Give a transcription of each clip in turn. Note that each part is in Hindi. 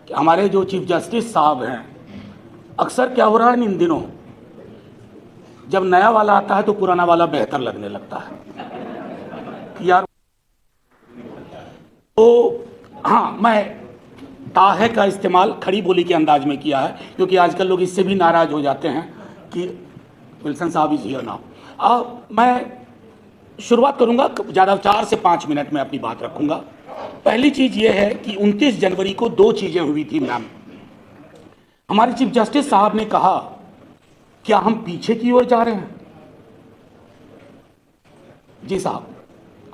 कि हमारे जो चीफ जस्टिस साहब हैं, अक्सर क्या हो रहा है इन दिनों, जब नया वाला आता है तो पुराना वाला बेहतर लगने लगता है कि यार। तो हाँ, मैं ताहे का इस्तेमाल खड़ी बोली के अंदाज में किया है, क्योंकि आजकल लोग इससे भी नाराज हो जाते हैं कि विल्सन साहब इज हियर नाउ। मैं शुरुआत करूंगा, ज़्यादा 4 से 5 मिनट में अपनी बात रखूंगा। पहली चीज़ ये है कि 29 जनवरी को 2 चीज़ें हुई थी मैम। हमारे चीफ जस्टिस साहब ने कहा, क्या हम पीछे की ओर जा रहे हैं? जी साहब,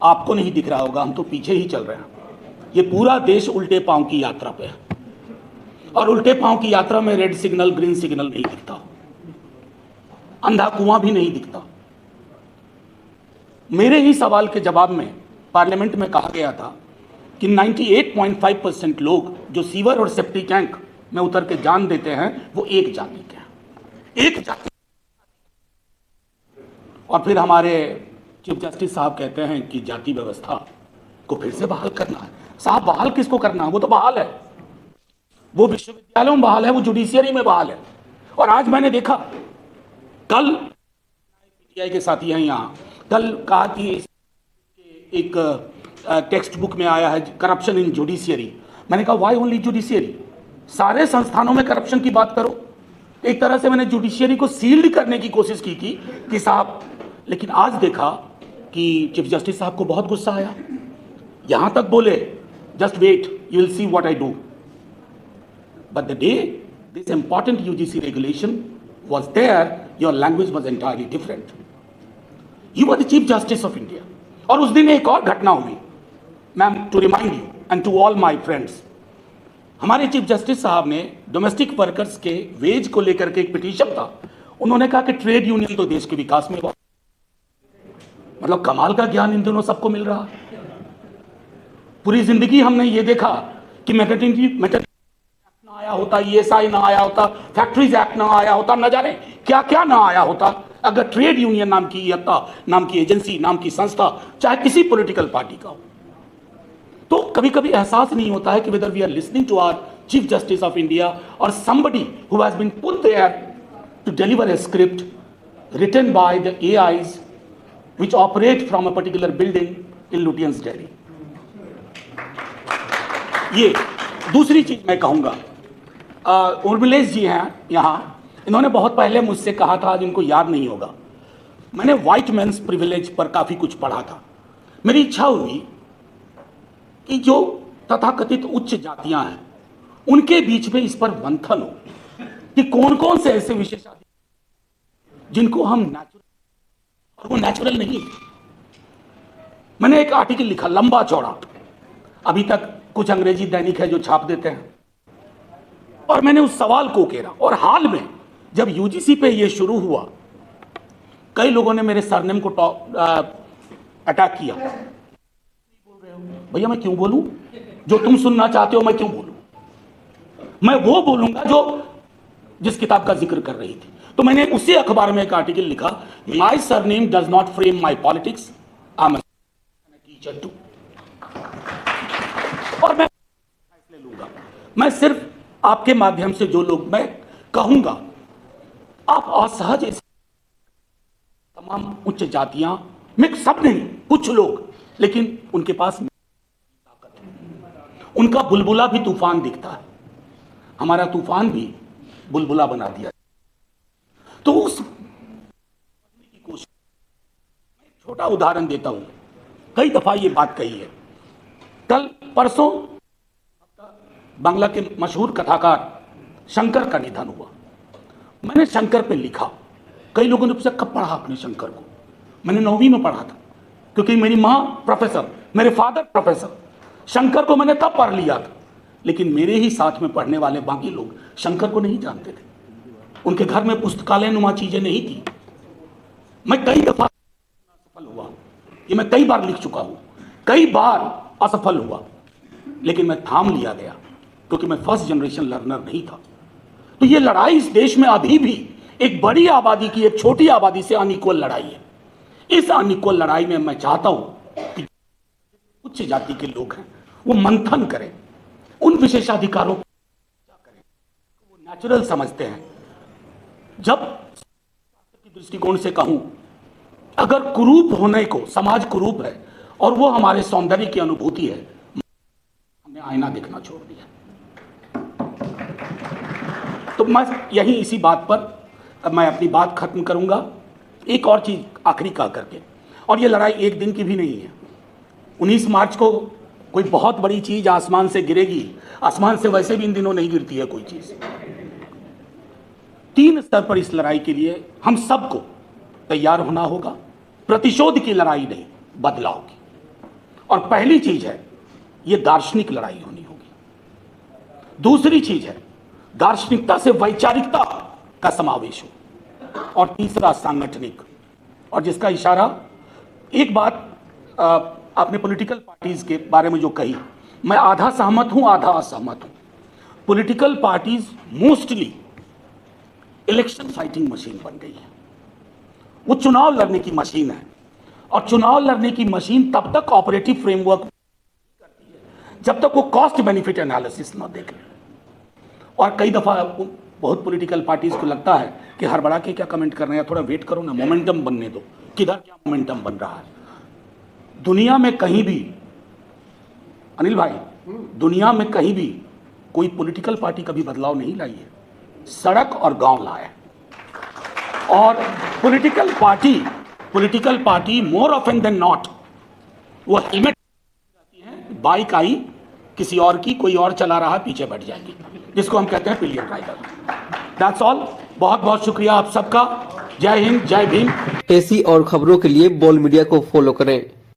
आपको नहीं दिख रहा होगा, हम तो पीछे ही चल रहे हैं। ये पूरा देश उल्टे पांव की यात्रा पे है, और उल्टे पांव की यात्रा में रेड सिग्नल ग्रीन सिग्नल नहीं दिखता, अंधा कुआं भी नहीं दिखता। मेरे ही सवाल के जवाब में पार्लियामेंट में कहा गया था कि 98.5% लोग जो सीवर और सेप्टिक टैंक में उतर के जान देते हैं वो एक जाति के हैं, एक जाति। और फिर हमारे चीफ जस्टिस साहब कहते हैं कि जाति व्यवस्था को फिर से बहाल करना है। साहब, बहाल किसको करना है? वो तो बहाल है, वो विश्वविद्यालयों में बहाल है, वो जुडिशियरी में बहाल है। और आज मैंने देखा, कल पीटीआई के साथी हैं यहाँ, कल कहा कि एक टेक्स्ट बुक में आया है करप्शन इन जुडिशियरी। मैंने कहा व्हाई ओनली जुडिशियरी? सारे संस्थानों में करप्शन की बात करो। एक तरह से मैंने जुडिशियरी को सील्ड करने की कोशिश की थी कि साहब, लेकिन आज देखा कि चीफ जस्टिस साहब को बहुत गुस्सा आया। यहां तक बोले, just wait, you will see what I do. But the day this important UGC regulation was there, your language was entirely different. You were the Chief Justice of India. और उस दिन एक और घटना हुई ma'am, to remind you and to all my friends. हमारे चीफ जस्टिस साहब ने डोमेस्टिक वर्कर्स के वेज को लेकर के एक पिटीशन था, उन्होंने कहा कि ट्रेड यूनियन तो देश के विकास में, मतलब कमाल का ज्ञान इन दोनों सबको मिल रहा। पूरी जिंदगी हमने ये देखा कि मैटरनिटी ना आया होता, ईएसआई ना आया होता, फैक्ट्रीज एक्ट ना आया होता, न जाने क्या क्या ना आया होता, अगर ट्रेड यूनियन नाम की नाम की एजेंसी, नाम की संस्था, चाहे किसी पॉलिटिकल पार्टी का हो। तो कभी कभी एहसास नहीं होता है कि whether we are listening to our chief justice of India और somebody who has been put there to deliver a script written by the AIs which operate from a particular building in Lutyens Delhi. ये दूसरी चीज मैं कहूंगा, उर्मिलेश जी हैं यहाँ, इन्होंने बहुत पहले मुझसे कहा था, आज इनको याद नहीं होगा, मैंने व्हाइट मेंस प्रिविलेज पर काफ़ी कुछ पढ़ा था। मेरी इच्छा हुई कि जो तथाकथित उच्च जातियां हैं उनके बीच में इस पर मंथन हो कि कौन कौन से ऐसे विशेषाधिकार जिनको हम नेचुरल, और वो नेचुरल नहीं। मैंने एक आर्टिकल लिखा लंबा चौड़ा, अभी तक कुछ अंग्रेजी दैनिक है जो छाप देते हैं, और मैंने उस सवाल को उकेरा। और हाल में जब यूजीसी पे ये शुरू हुआ, कई लोगों ने मेरे सरनेम को अटैक किया। भैया मैं क्यों बोलूं? जो तुम सुनना चाहते हो मैं क्यों बोलूं? मैं वो बोलूंगा जो जिस किताब का जिक्र कर रही थी। तो मैंने उसी अखबार में एक आर्टिकल लिखा, my surname does not frame my politics, I am teacher too. और मैं फैसले लूंगा। मैं सिर्फ आपके माध्यम से जो लोग मैं कहूंगा, आप असहज तमाम उच्च जातियां में, सब नहीं, कुछ लोग, लेकिन उनके पास ताकत है, उनका बुलबुला भी तूफान दिखता है, हमारा तूफान भी बुलबुला बना दिया। तो उस की कोशिश, छोटा उदाहरण देता हूं, कई दफा ये बात कही है। कल परसों बांग्ला के मशहूर कथाकार शंकर का निधन हुआ। मैंने शंकर पे लिखा, कई लोगों ने पूछा कब पढ़ा आपने शंकर को? मैंने 9वीं में पढ़ा था, क्योंकि मेरी माँ प्रोफेसर, मेरे फादर प्रोफेसर। शंकर को मैंने तब पढ़ लिया था, लेकिन मेरे ही साथ में पढ़ने वाले बाकी लोग शंकर को नहीं जानते थे, उनके घर में पुस्तकालय नुमा चीजें नहीं थी। मैं कई दफा असफल हुआ, ये मैं कई बार लिख चुका हूं, कई बार असफल हुआ, लेकिन मैं थाम लिया गया, क्योंकि मैं फर्स्ट जनरेशन लर्नर नहीं था। तो ये लड़ाई इस देश में अभी भी एक बड़ी आबादी की एक छोटी आबादी से अनइक्वल लड़ाई है। इस अनइक्वल लड़ाई में मैं चाहता हूं कि उच्च जाति के लोग हैं वो मंथन करें, उन विशेषाधिकारों नेचुरल समझते हैं। जब की दृष्टिकोण से कहूं, अगर कुरूप होने को, समाज कुरूप है और वो हमारे सौंदर्य की अनुभूति है, हमने आईना देखना छोड़ दिया। तो मैं यही इसी बात पर मैं अपनी बात खत्म करूंगा। एक और चीज आखिरी कह करके, और ये लड़ाई एक दिन की भी नहीं है। 19 मार्च को कोई बहुत बड़ी चीज आसमान से गिरेगी। आसमान से वैसे भी इन दिनों नहीं गिरती है कोई चीज। 3 स्तर पर इस लड़ाई के लिए हम सबको तैयार होना होगा। प्रतिशोध की लड़ाई नहीं, बदलाव की। और पहली चीज है, ये दार्शनिक लड़ाई होनी होगी। दूसरी चीज है, दार्शनिकता से वैचारिकता का समावेश हो। और तीसरा, सांगठनिक। और जिसका इशारा, एक बात आपने पॉलिटिकल पार्टीज के बारे में जो कही, मैं आधा सहमत हूं आधा असहमत हूं। Political parties mostly election fighting machine बन गई है। वो चुनाव लड़ने की मशीन है, और चुनाव लड़ने की मशीन तब तक ऑपरेटिव फ्रेमवर्क करती है जब तक वो कॉस्ट बेनिफिट एनालिसिस न देखे। और कई दफा बहुत पॉलिटिकल पार्टीज को लगता है कि हड़बड़ा के क्या कमेंट कर रहे हैं, थोड़ा वेट करो ना, मोमेंटम बनने दो। किधर क्या मोमेंटम बन रहा है? दुनिया में कहीं भी, अनिल भाई, दुनिया में कहीं भी कोई पॉलिटिकल पार्टी कभी बदलाव नहीं लाई है। सड़क और गांव लाए। और political party more often than not, वो हेलमेट जाती है, बाइक आई किसी और की, कोई और चला रहा, पीछे बैठ जाएगी, जिसको हम कहते हैं पिलियन राइडर। That's all. बहुत बहुत शुक्रिया आप सबका। जय हिंद, जय भीम। ऐसी और खबरों के लिए बोल मीडिया को फॉलो करें।